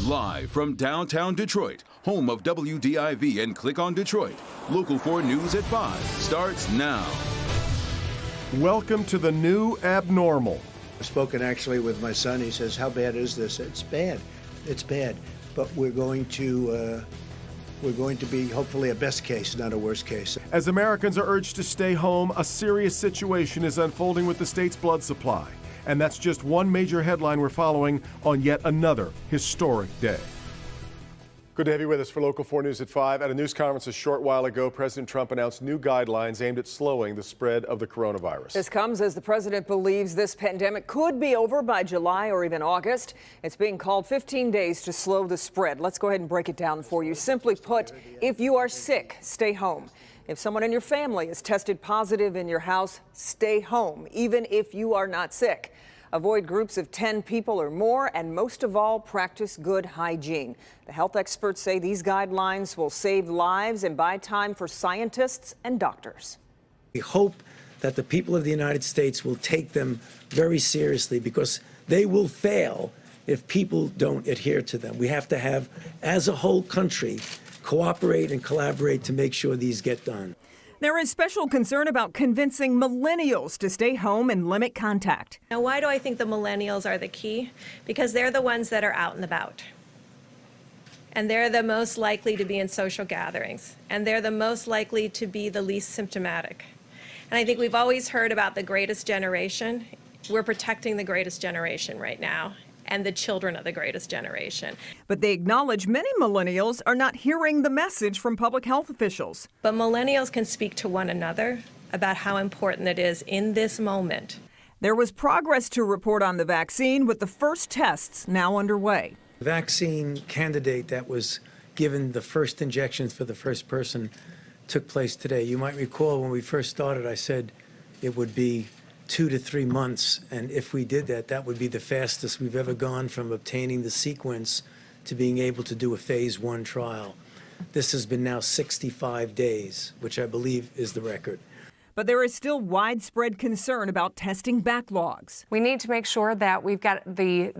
Live from downtown Detroit, home of WDIV and Click on Detroit, Local 4 News at 5 starts now. Welcome to the new abnormal. I've spoken actually with my son. He says, how bad is this? It's bad. It's bad. But we're going to be hopefully a best case, not a worst case. As Americans are urged to stay home, a serious situation is unfolding with the state's blood supply. And that's just one major headline we're following on yet another historic day. Good to have you with us for Local 4 News at 5. At a news conference a short while ago, President Trump announced new guidelines aimed at slowing the spread of the coronavirus. This comes as the president believes this pandemic could be over by July or even August. It's being called 15 days to slow the spread. Let's go ahead and break it down for you. Simply put, if you are sick, stay home. If someone in your family is tested positive in your house, stay home, even if you are not sick. Avoid groups of 10 people or more, and most of all, practice good hygiene. The health experts say these guidelines will save lives and buy time for scientists and doctors. We hope that the people of the United States will take them very seriously, because they will fail if people don't adhere to them. We have to have, as a whole country, cooperate and collaborate to make sure these get done. There is special concern about convincing millennials to stay home and limit contact. Now, why do I think the millennials are the key? Because they're the ones that are out and about. And they're the most likely to be in social gatherings. And they're the most likely to be the least symptomatic. And I think we've always heard about the greatest generation. We're protecting the greatest generation right now, and the children of the greatest generation. But they acknowledge many millennials are not hearing the message from public health officials. But millennials can speak to one another about how important it is in this moment. There was progress to report on the vaccine, with the first tests now underway. The vaccine candidate that was given the first injections for the first person took place today. You might recall when we first started, I said it would be 2 to 3 months, and if we did that, that would be the fastest we've ever gone from obtaining the sequence to being able to do a phase 1 trial. This has been now 65 days, which I believe is the record. But there is still widespread concern about testing backlogs. We need to make sure that we've got the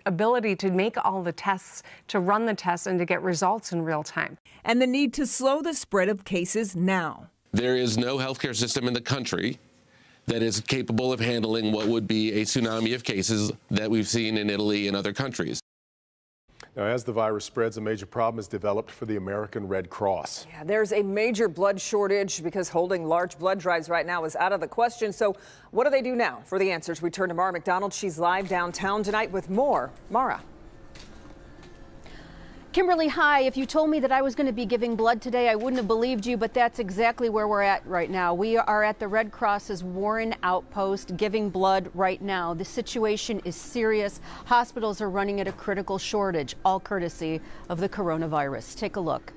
ability to make all the tests, to run the tests, and to get results in real time. And the need to slow the spread of cases now. There is no healthcare system in the country that is capable of handling what would be a tsunami of cases that we've seen in Italy and other countries. Now, as the virus spreads, a major problem is developed for the American Red Cross. Yeah, there's a major blood shortage because holding large blood drives right now is out of the question. So what do they do now? For the answers, we turn to Mara McDonald. She's live downtown tonight with more. Mara. Kimberly, hi. If you told me that I was going to be giving blood today, I wouldn't have believed you, but that's exactly where we're at right now. We are at the Red Cross's Warren Outpost giving blood right now. The situation is serious. Hospitals are running at a critical shortage, all courtesy of the coronavirus. Take a look.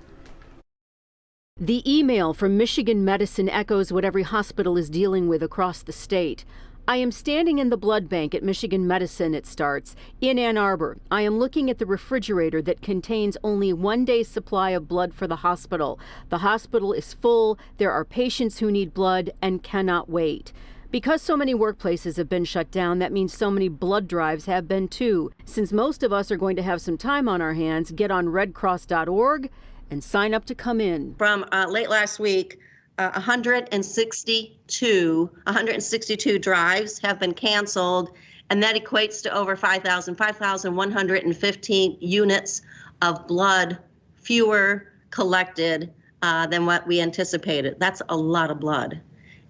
The email from Michigan Medicine echoes what every hospital is dealing with across the state. I am standing in the blood bank at Michigan Medicine, it starts, in Ann Arbor. I am looking at the refrigerator that contains only 1 day's supply of blood for the hospital. The hospital is full. There are patients who need blood and cannot wait. Because so many workplaces have been shut down, that means so many blood drives have been too. Since most of us are going to have some time on our hands, get on redcross.org and sign up to come in. From late last week, 162 drives have been canceled, and that equates to over 5,115 units of blood fewer collected than what we anticipated. That's a lot of blood.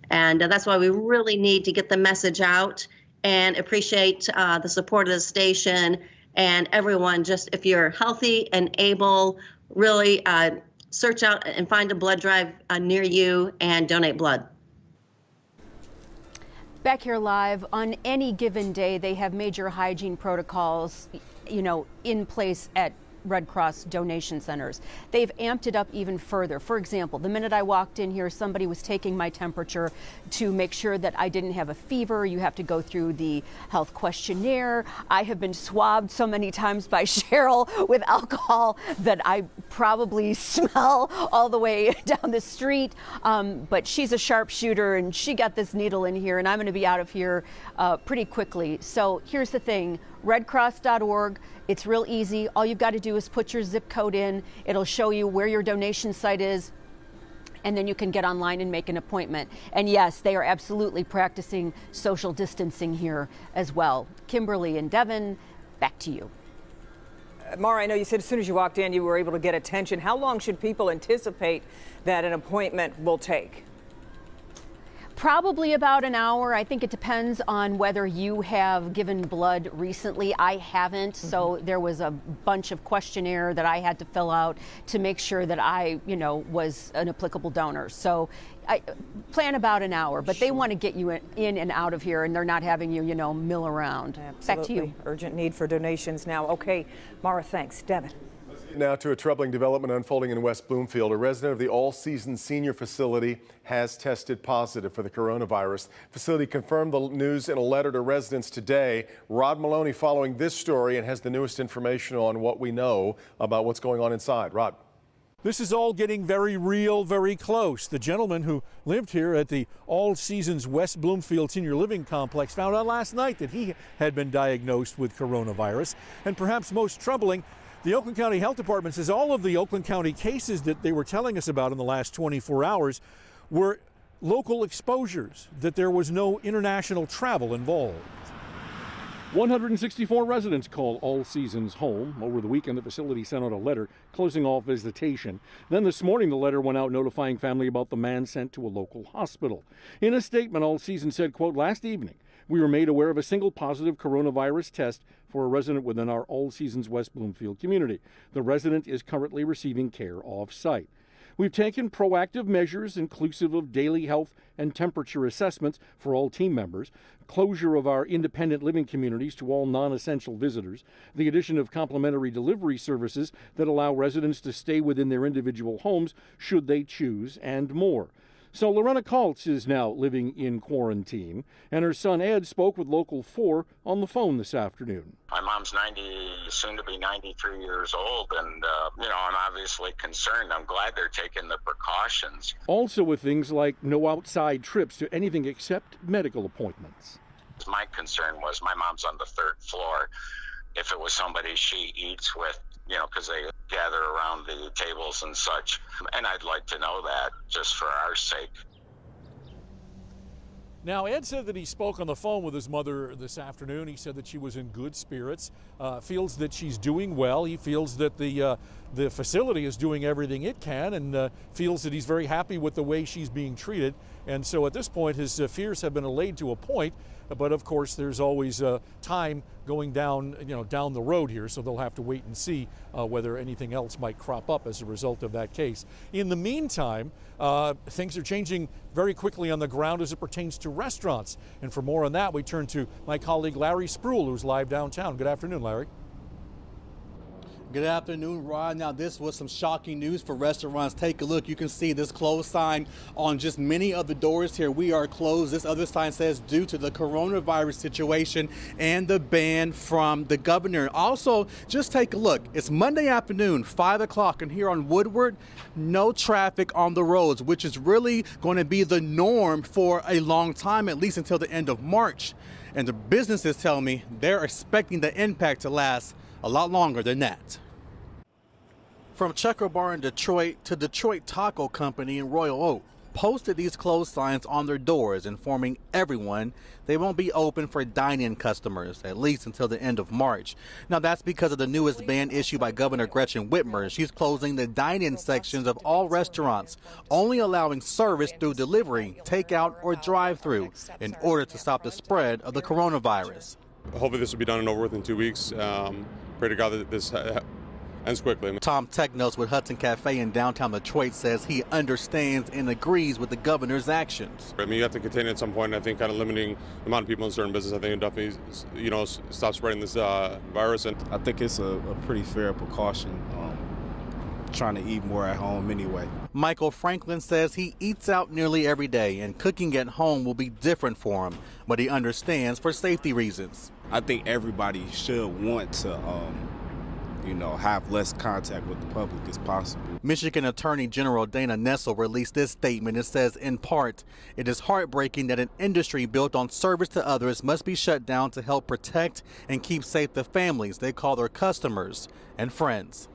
And that's why we really need to get the message out, and appreciate the support of the station and everyone. Just if you're healthy and able, really search out and find a blood drive near you and donate blood. Back here live, on any given day, they have major hygiene protocols, in place at Red Cross donation centers. They've amped it up even further. For example, the minute I walked in here, somebody was taking my temperature to make sure that I didn't have a fever. You have to go through the health questionnaire. I have been swabbed so many times by Cheryl with alcohol that I probably smell all the way down the street. But she's a sharpshooter, and she got this needle in here, and I'm going to be out of here pretty quickly. So here's the thing. redcross.org. It's real easy. All you've got to do is put your zip code in. It'll show you where your donation site is, and then you can get online and make an appointment. And yes, they are absolutely practicing social distancing here as well. Kimberly and Devin, back to you. Mara, I know you said as soon as you walked in, you were able to get attention. How long should people anticipate that an appointment will take? Probably about an hour. I think it depends on whether you have given blood recently. I haven't, so there was a bunch of questionnaire that I had to fill out to make sure that I, was an applicable donor. So I plan about an hour, but they want to get you in and out of here, and they're not having you, mill around. Absolutely. Back to you. Urgent need for donations now. Okay, Mara, thanks. Devin. Now to a troubling development unfolding in West Bloomfield. A resident of the All Seasons Senior Facility has tested positive for the coronavirus. Facility confirmed the news in a letter to residents today. Rod Maloney following this story and has the newest information on what we know about what's going on inside. Rod. This is all getting very real, very close. The gentleman who lived here at the All Seasons West Bloomfield Senior Living Complex found out last night that he had been diagnosed with coronavirus. And perhaps most troubling, the Oakland County Health Department says all of the Oakland County cases that they were telling us about in the last 24 hours were local exposures, that there was no international travel involved. 164 residents call All Seasons home. Over the weekend, the facility sent out a letter closing off visitation. Then this morning, the letter went out notifying family about the man sent to a local hospital. In a statement, All Seasons said, quote, "Last evening, we were made aware of a single positive coronavirus test for a resident within our All Seasons West Bloomfield community. The resident is currently receiving care off-site. We've taken proactive measures inclusive of daily health and temperature assessments for all team members, closure of our independent living communities to all non-essential visitors, the addition of complimentary delivery services that allow residents to stay within their individual homes should they choose, and more." So Lorena Kaltz is now living in quarantine, and her son Ed spoke with Local 4 on the phone this afternoon. My mom's 90, soon to be 93 years old, and, I'm obviously concerned. I'm glad they're taking the precautions. Also with things like no outside trips to anything except medical appointments. My concern was my mom's on the 3rd floor. If it was somebody she eats with, because they gather around the tables and such. And I'd like to know that just for our sake. Now, Ed said that he spoke on the phone with his mother this afternoon. He said that she was in good spirits, feels that she's doing well. He feels that the facility is doing everything it can, and feels that he's very happy with the way she's being treated. And so at this point, his fears have been allayed to a point. But of course, there's always time going down the road here, so they'll have to wait and see whether anything else might crop up as a result of that case. In the meantime, things are changing very quickly on the ground as it pertains to restaurants. And for more on that, we turn to my colleague Larry Spruill, who's live downtown. Good afternoon, Larry. Good afternoon, Rod. Now, this was some shocking news for restaurants. Take a look. You can see this closed sign on just many of the doors here. We are closed. This other sign says due to the coronavirus situation and the ban from the governor. Also, just take a look. It's Monday afternoon, 5 o'clock, and here on Woodward, no traffic on the roads, which is really going to be the norm for a long time, at least until the end of March. And the businesses tell me they're expecting the impact to last a lot longer than that. From Checker Bar in Detroit to Detroit Taco Company in Royal Oak posted these closed signs on their doors informing everyone they won't be open for dine-in customers, at least until the end of March. Now that's because of the newest ban issued by Governor Gretchen Whitmer. She's closing the dine-in sections of all restaurants, only allowing service through delivery, takeout, or drive-through in order to stop the spread of the coronavirus. Hopefully this will be done and over with in 2 weeks. Pray to God that this ends quickly. Tom Technos with Hudson Cafe in downtown Detroit says he understands and agrees with the governor's actions. I mean, you have to contain it at some point. I think kind of limiting the amount of people in certain business, I think it definitely, stop spreading this virus. And I think it's a pretty fair precaution. Trying to eat more at home anyway. Michael Franklin says he eats out nearly every day and cooking at home will be different for him, but he understands for safety reasons. I think everybody should want to, have less contact with the public as possible. Michigan Attorney General Dana Nessel released this statement. It says, in part, it is heartbreaking that an industry built on service to others must be shut down to help protect and keep safe the families they call their customers and friends.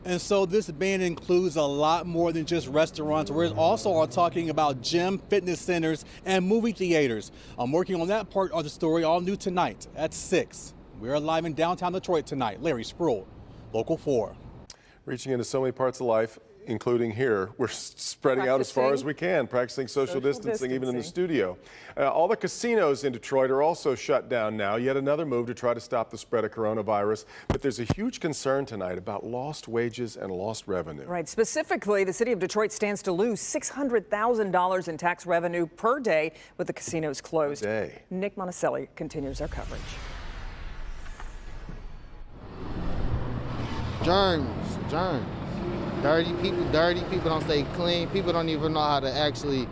And so this ban includes a lot more than just restaurants. We're also talking about gym, fitness centers, and movie theaters. I'm working on that part of the story, all new tonight at 6. We're live in downtown Detroit tonight. Larry Spruill, Local 4. Reaching into so many parts of life, including here, we're spreading out as far as we can, practicing social distancing even in the studio. All the casinos in Detroit are also shut down now, yet another move to try to stop the spread of coronavirus. But there's a huge concern tonight about lost wages and lost revenue. Right. Specifically, the city of Detroit stands to lose $600,000 in tax revenue per day with the casinos closed. Nick Monticelli continues our coverage. Germs. Dirty people don't stay clean. People don't even know how to actually,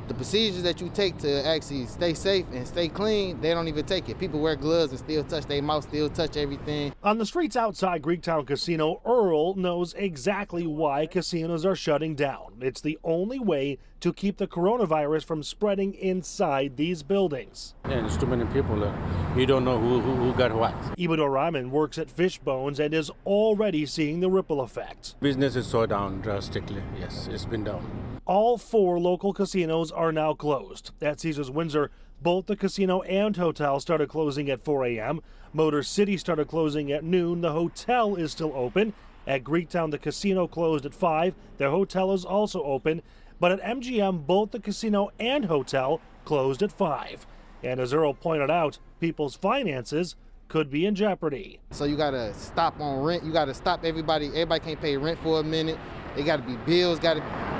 the procedures that you take to actually stay safe and stay clean, they don't even take it. People wear gloves and still touch their mouth, still touch everything. On the streets outside Greektown Casino, Earl knows exactly why casinos are shutting down. It's the only way to keep the coronavirus from spreading inside these buildings. And there's too many people there. You don't know who got what. Ibador Rahman works at Fishbones and is already seeing the ripple effect. Business is so down drastically. Yes, it's been down. All 4 local casinos are now closed. At Caesars Windsor, both the casino and hotel started closing at 4 a.m. Motor City started closing at noon. The hotel is still open. At Greektown, the casino closed at 5. Their hotel is also open. But at MGM, both the casino and hotel closed at 5. And as Earl pointed out, people's finances could be in jeopardy. So you gotta stop on rent. You gotta stop everybody. Everybody can't pay rent for a minute. They gotta be bills.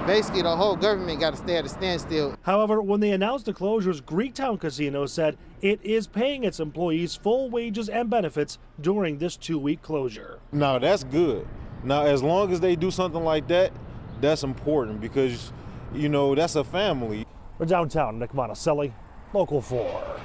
Basically, the whole government gotta stay at a standstill. However, when they announced the closures, Greektown Casino said it is paying its employees full wages and benefits during this 2-week closure. No, that's good. Now, as long as they do something like that, that's important because, that's a family. We're downtown, Nick Monticelli, Local 4.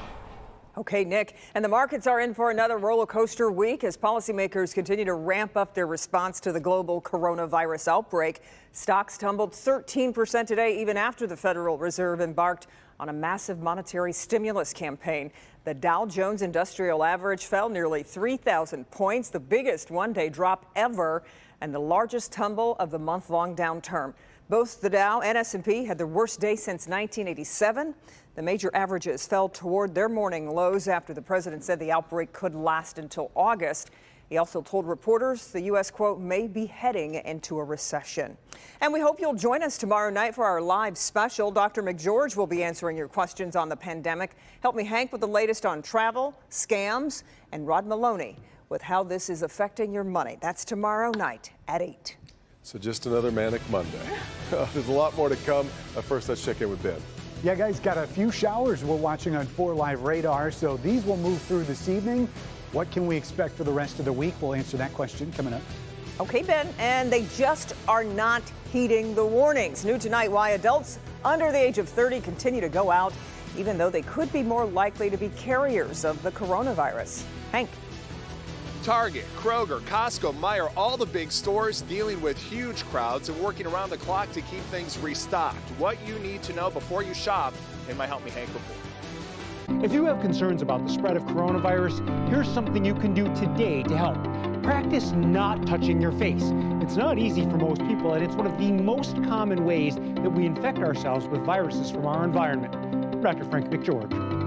Okay, Nick, and the markets are in for another roller coaster week as policymakers continue to ramp up their response to the global coronavirus outbreak. Stocks tumbled 13% today, even after the Federal Reserve embarked on a massive monetary stimulus campaign. The Dow Jones Industrial Average fell nearly 3,000 points, the biggest one-day drop ever, and the largest tumble of the month-long downturn. Both the Dow and S&P had their worst day since 1987. The major averages fell toward their morning lows after the president said the outbreak could last until August. He also told reporters the U.S., quote, may be heading into a recession. And we hope you'll join us tomorrow night for our live special. Dr. McGeorge will be answering your questions on the pandemic. Help me, Hank, with the latest on travel, scams, and Rod Maloney with how this is affecting your money. That's tomorrow night at 8. So just another manic Monday. There's a lot more to come. First, let's check in with Ben. Yeah, guys, got a few showers we're watching on 4 Live radar, so these will move through this evening. What can we expect for the rest of the week? We'll answer that question coming up. Okay, Ben, and they just are not heeding the warnings. New tonight, why adults under the age of 30 continue to go out, even though they could be more likely to be carriers of the coronavirus. Hank. Target, Kroger, Costco, Meijer, all the big stores dealing with huge crowds and working around the clock to keep things restocked. What you need to know before you shop in my Help Me Hank report. If you have concerns about the spread of coronavirus, here's something you can do today to help. Practice not touching your face. It's not easy for most people, and it's one of the most common ways that we infect ourselves with viruses from our environment. Dr. Frank McGeorge.